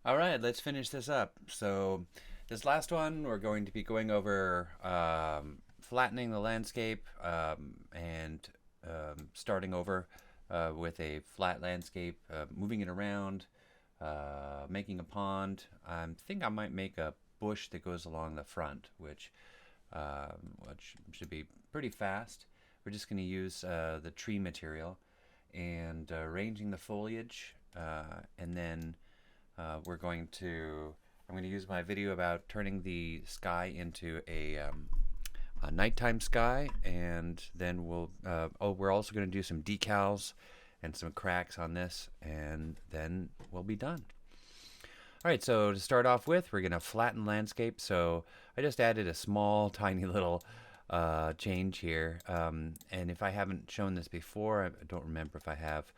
All right, let's finish this up. So, this last one, we're going to be going over flattening the landscape and starting over with a flat landscape, moving it around, making a pond. I think I might make a bush that goes along the front, which should be pretty fast. We're just going to use the tree material and arranging the foliage, and then we're going to I'm going to use my video about turning the sky into a nighttime sky, and then we're also going to do some decals and some cracks on this, and then we'll be done. All right, so to start off with, we're going to flatten landscape. So I just added a small, tiny little change here. And if I haven't shown this before, I don't remember if I have.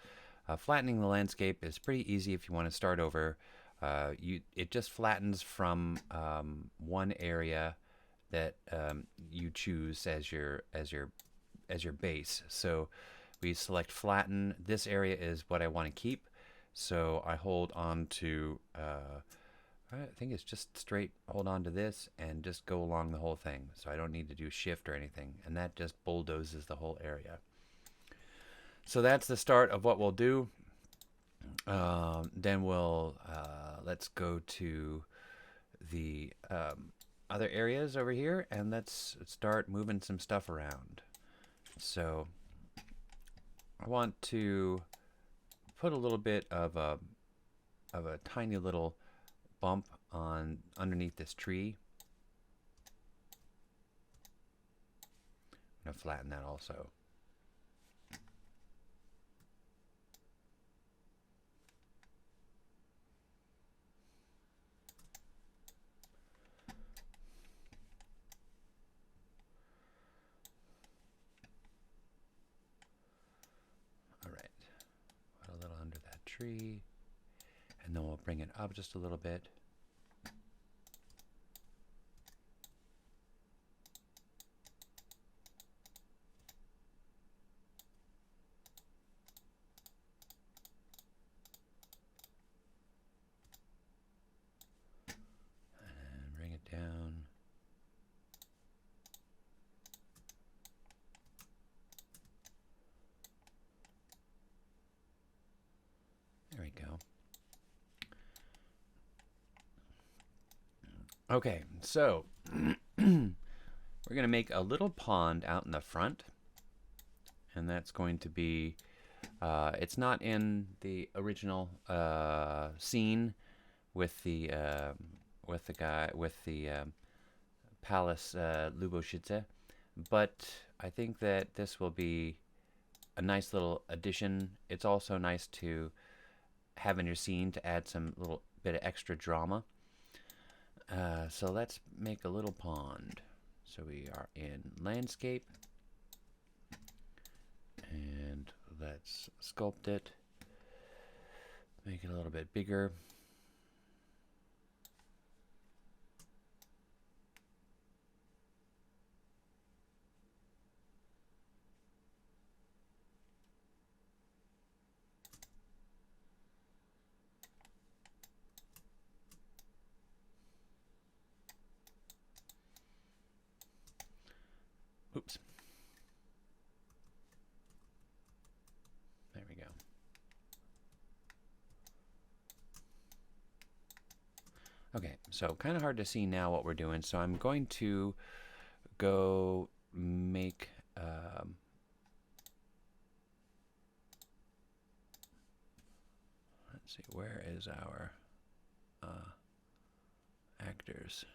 Flattening the landscape is pretty easy if you want to start over. It just flattens from one area that you choose as your base. So we select flatten. This area is what I want to keep. So I hold on to, I think it's just straight hold on to this and just go along the whole thing. So I don't need to do shift or anything. And that just bulldozes the whole area. So that's the start of what we'll do. Then let's go to the other areas over here, and let's start moving some stuff around. So I want to put a little bit of a tiny little bump on underneath this tree. I'm gonna flatten that also. All right, put a little under that tree, and then we'll bring it up just a little bit. And bring it down. There we go. Okay, so we're going to make a little pond out in the front, and that's going to be, it's not in the original scene with the guy with the palace Luboshitze, but I think that this will be a nice little addition. It's also nice to have in your scene to add some little bit of extra drama. So let's make a little pond. So we are in landscape, and let's sculpt it, make it a little bit bigger. Oops. There we go. Okay, so kind of hard to see now what we're doing, so I'm going to go make let's see, where is our actors?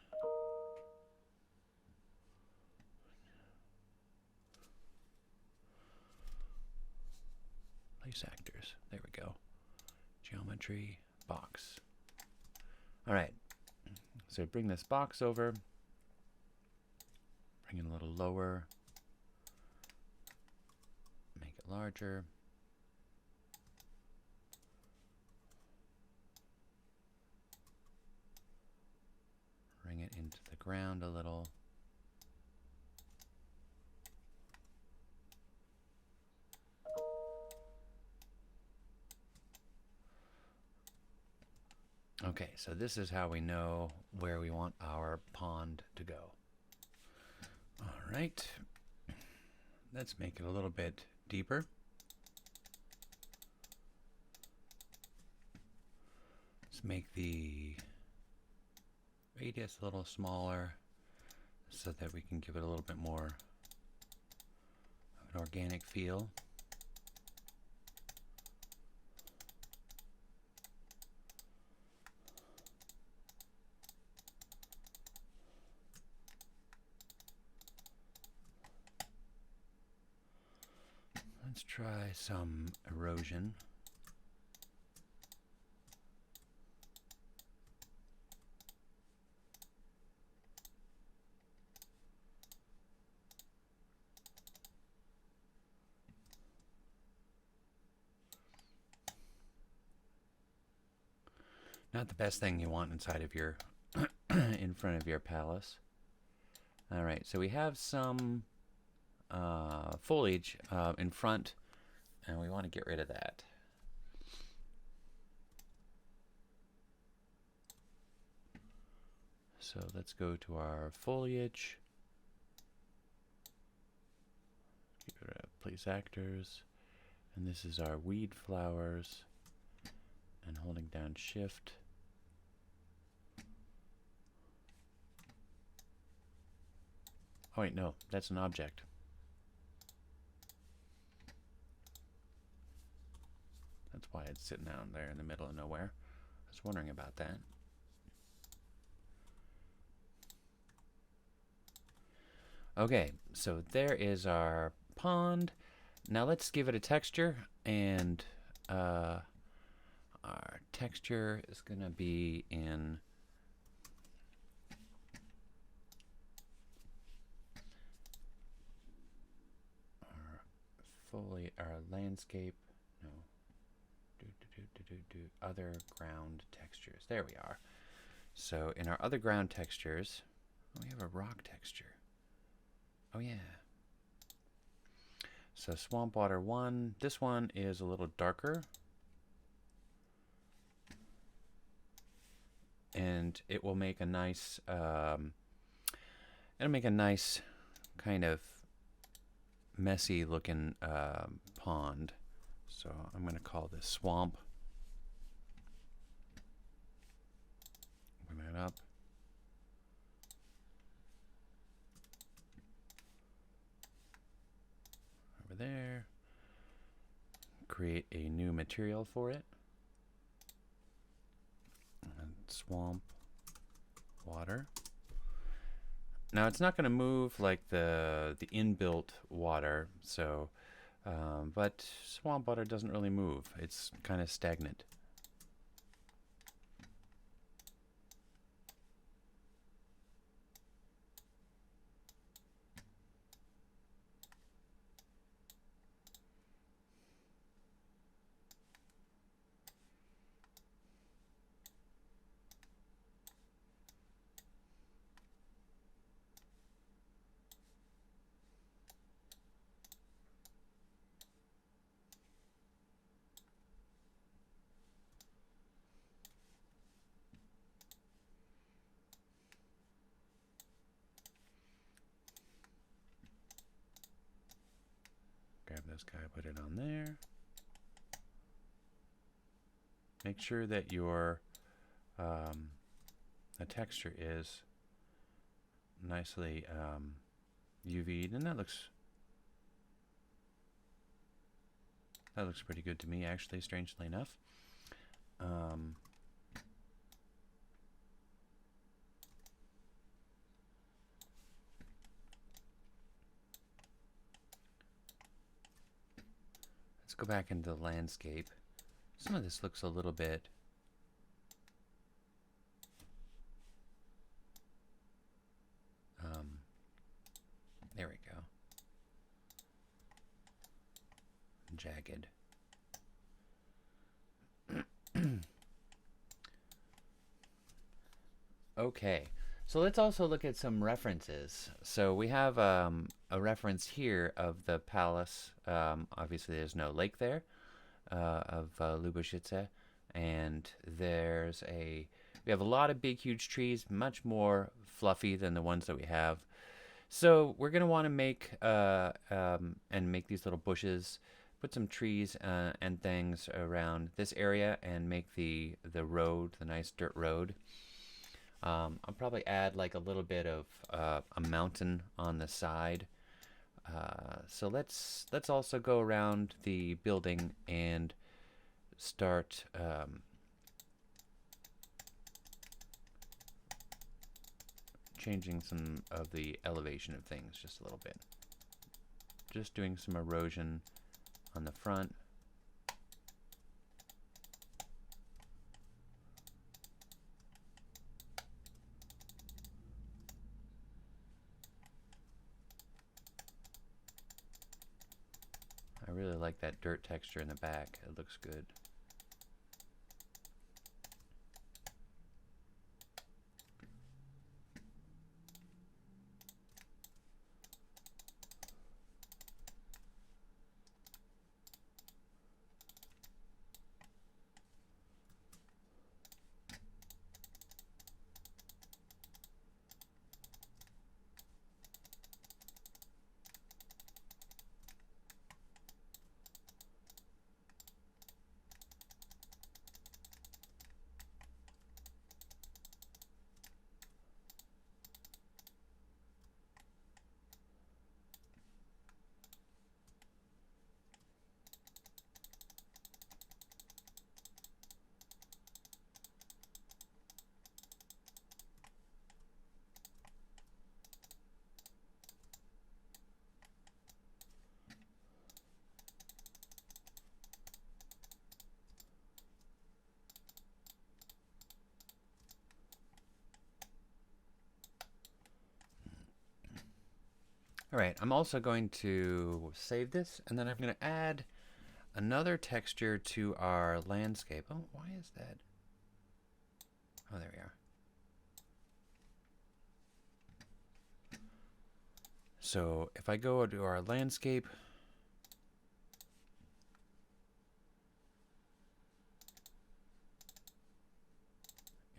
Place actors. There we go. Geometry box. All right. So bring this box over. Bring it a little lower. Make it larger. Bring it into the ground a little. Okay, so this is how we know where we want our pond to go. All right, let's make it a little bit deeper. Let's make the radius a little smaller so that we can give it a little bit more of an organic feel. Let's try some erosion. Not the best thing you want inside of your in front of your palace. All right, so we have some foliage in front, and we want to get rid of that. So let's go to our foliage. Get rid of place actors, and this is our weed flowers. And holding down Shift. Oh wait, no, that's an object. That's why it's sitting out there in the middle of nowhere. I was wondering about that. Okay, so there is our pond. Now let's give it a texture, and our texture is going to be in our landscape. No, other ground textures. There we are. So in our other ground textures, we have a rock texture. Oh yeah. So Swamp Water 1, this one is a little darker. And it will make a nice, it'll make a nice kind of messy looking pond. So I'm going to call this Swamp. Open that up. Over there. Create a new material for it. And Swamp Water. Now it's not going to move like the inbuilt water, so but swamp water doesn't really move. It's kind of stagnant. Grab this guy, put it on there. Make sure that your the texture is nicely UV'd, and that looks pretty good to me, actually, strangely enough. Let's go back into the landscape. Some of this looks a little bit there we go. Jagged. Okay, so let's also look at some references. So we have a reference here of the palace. Obviously, there's no lake there of Lubushice, and we have a lot of big huge trees, much more fluffy than the ones that we have. So we're gonna want to make and make these little bushes, put some trees and things around this area, and make the road, the nice dirt road. I'll probably add like a little bit of a mountain on the side. So let's also go around the building and start changing some of the elevation of things just a little bit. Just doing some erosion on the front. I really like that dirt texture in the back. It looks good. All right, I'm also going to save this, and then I'm going to add another texture to our landscape. Oh, why is that? Oh, there we are. So if I go to our landscape,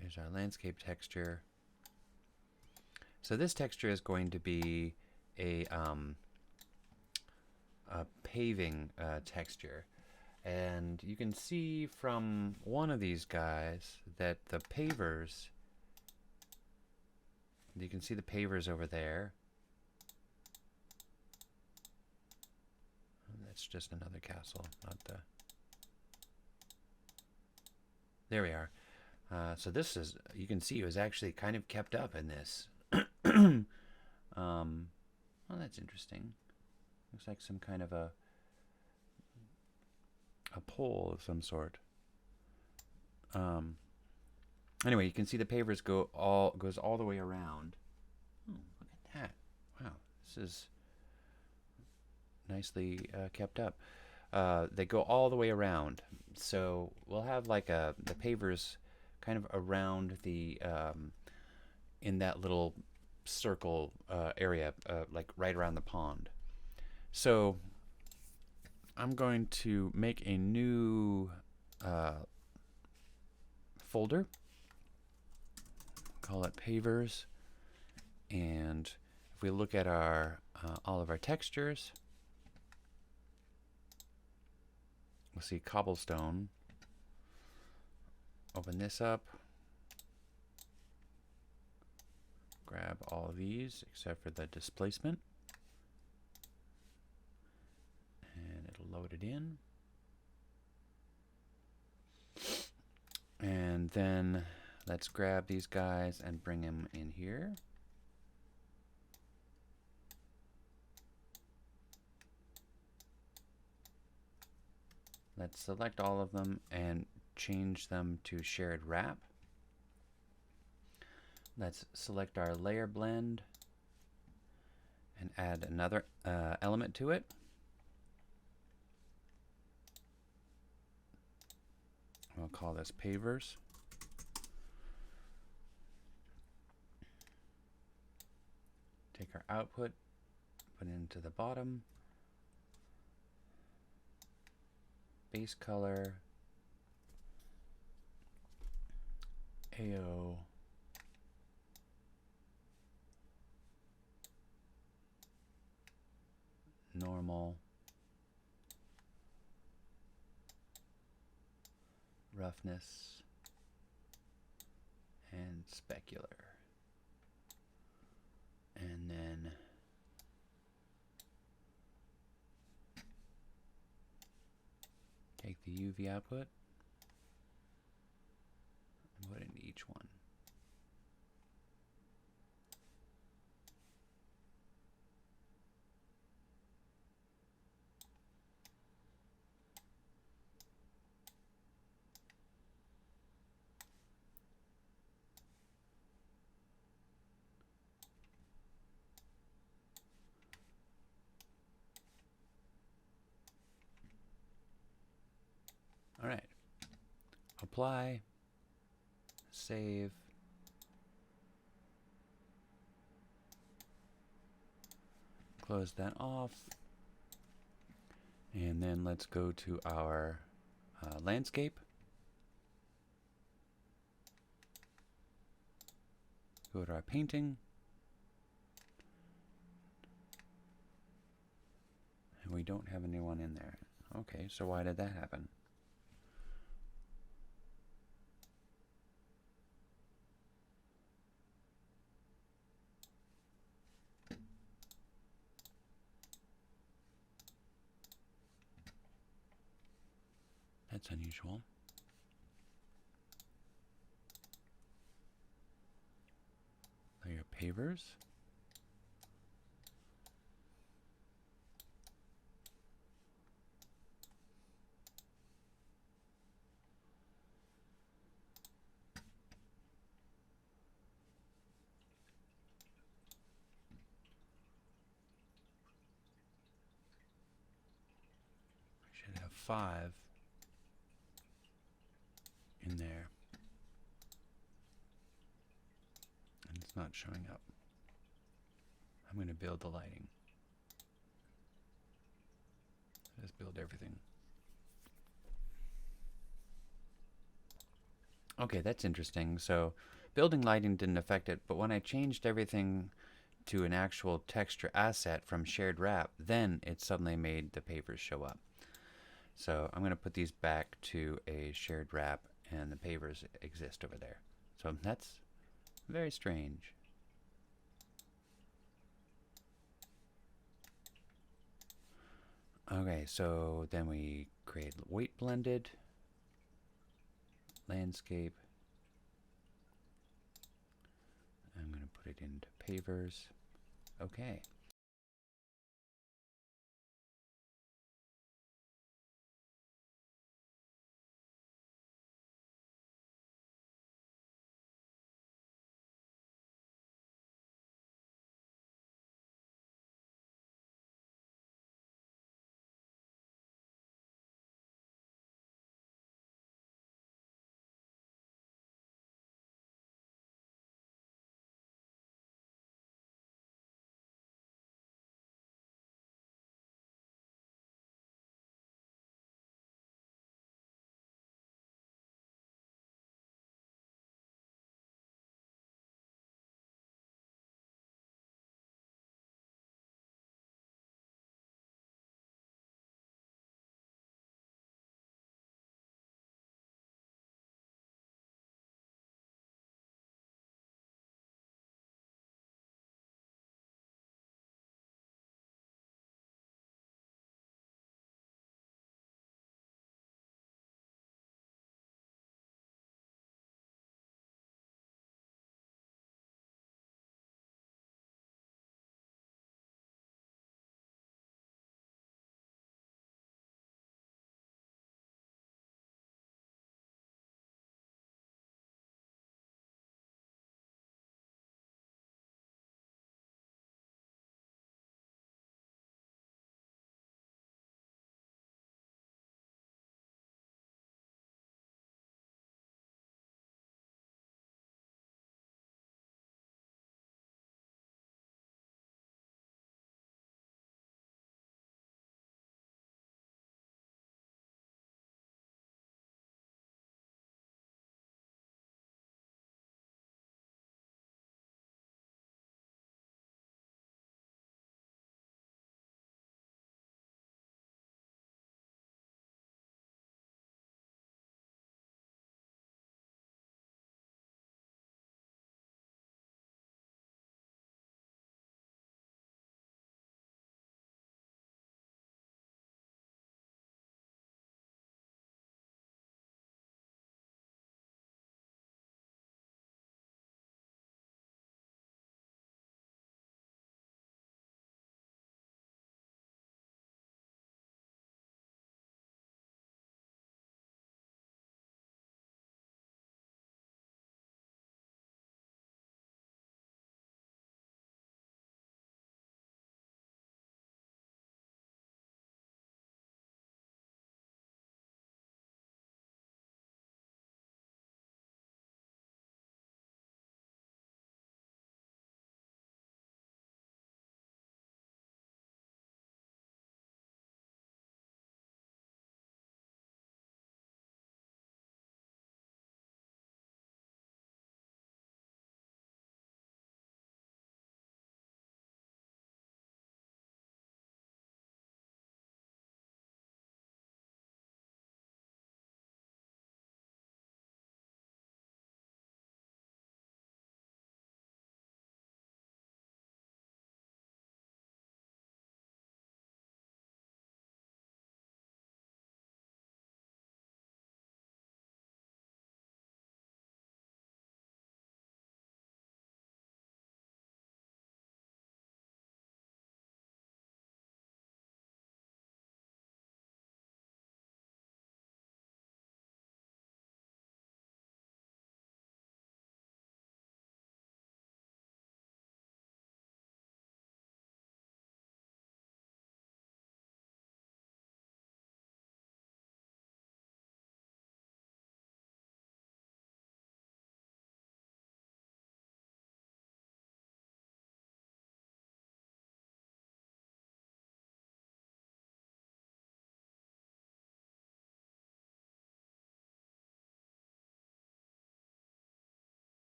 here's our landscape texture. So this texture is going to be a paving texture. And you can see from one of these guys that the pavers, you can see the pavers over there. That's just another castle, not the... There we are. So this is, you can see it was actually kind of kept up in this. Well, that's interesting. Looks like some kind of a pole of some sort. Anyway, you can see the pavers goes all the way around. Oh, look at that! Wow, this is nicely kept up. They go all the way around, so we'll have like the pavers kind of around the in that little circle area, like right around the pond. So I'm going to make a new folder, call it pavers, and if we look at our all of our textures, we'll see cobblestone. Open this up, grab all of these except for the displacement, and it'll load it in. And then let's grab these guys and bring them in here. Let's select all of them and change them to shared wrap. Let's select our layer blend and add another element to it. We'll call this pavers. Take our output, put it into the bottom. Base color, AO normal, roughness, and specular. And then take the UV output and put it into each one. All right. Apply, save, close that off, and then let's go to our landscape. Go to our painting, and we don't have anyone in there. Okay, so why did that happen? That's unusual. Layer pavers. I should have 5 in there. And it's not showing up. I'm going to build the lighting. Just build everything. Okay, that's interesting. So building lighting didn't affect it, but when I changed everything to an actual texture asset from shared wrap, then it suddenly made the pavers show up. So I'm going to put these back to a shared wrap, and the pavers exist over there. So that's very strange. Okay, so then we create weight blended, landscape. I'm going to put it into pavers. Okay.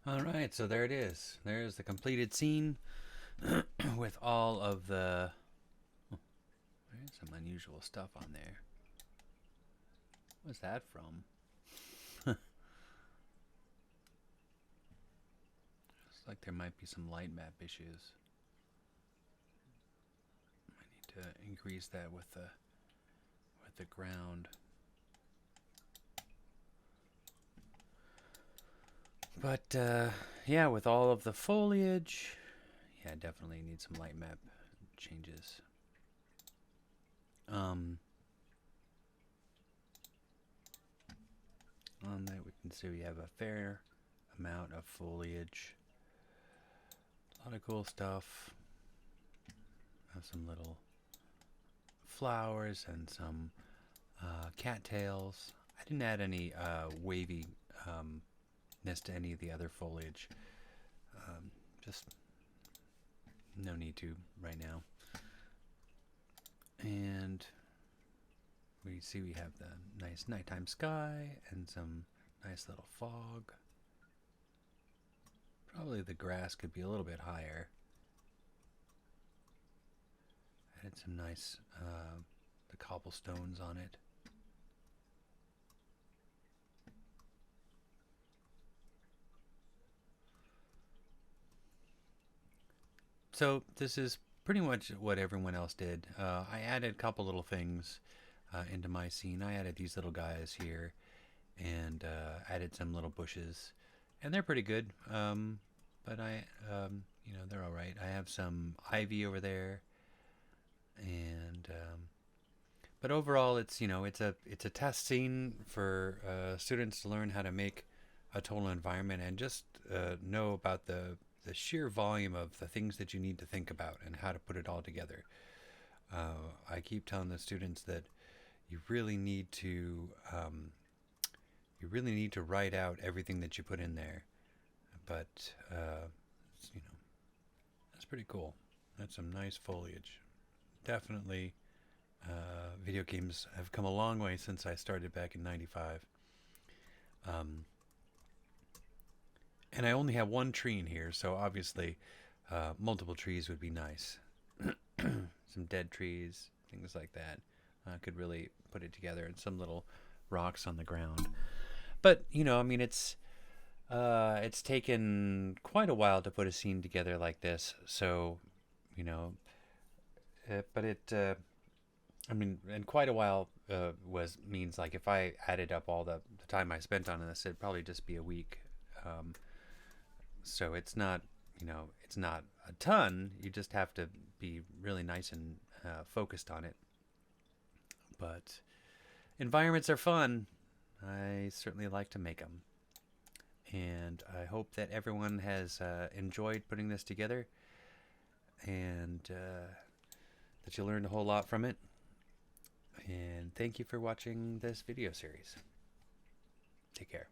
All right, so there it is. There's the completed scene with all of the. Oh, there's some unusual stuff on there. What's that from? Looks like there might be some light map issues. I need to increase that with the ground. But yeah, with all of the foliage, yeah, definitely need some light map changes. On that, we can see we have a fair amount of foliage. A lot of cool stuff. Have some little flowers and some cattails. I didn't add any waviness to any of the other foliage. Just no need to right now. And we see we have the nice nighttime sky and some nice little fog. Probably the grass could be a little bit higher. Added some nice the cobblestones on it. So this is pretty much what everyone else did. I added a couple little things into my scene. I added these little guys here and added some little bushes, and they're pretty good. But they're all right. I have some ivy over there, and but overall, it's it's a test scene for students to learn how to make a total environment and just know about the sheer volume of the things that you need to think about and how to put it all together. I keep telling the students that you really need to write out everything that you put in there. But that's pretty cool. That's some nice foliage. Definitely, video games have come a long way since I started back in '95. And I only have one tree in here, so obviously multiple trees would be nice. Some dead trees, things like that. Could really put it together, and some little rocks on the ground. But it's taken quite a while to put a scene together like this. So, and quite a while means like if I added up all the time I spent on this, it'd probably just be a week. So it's not a ton. You just have to be really nice and focused on it. But environments are fun. I certainly like to make them. And I hope that everyone has enjoyed putting this together and that you learned a whole lot from it. And thank you for watching this video series. Take care.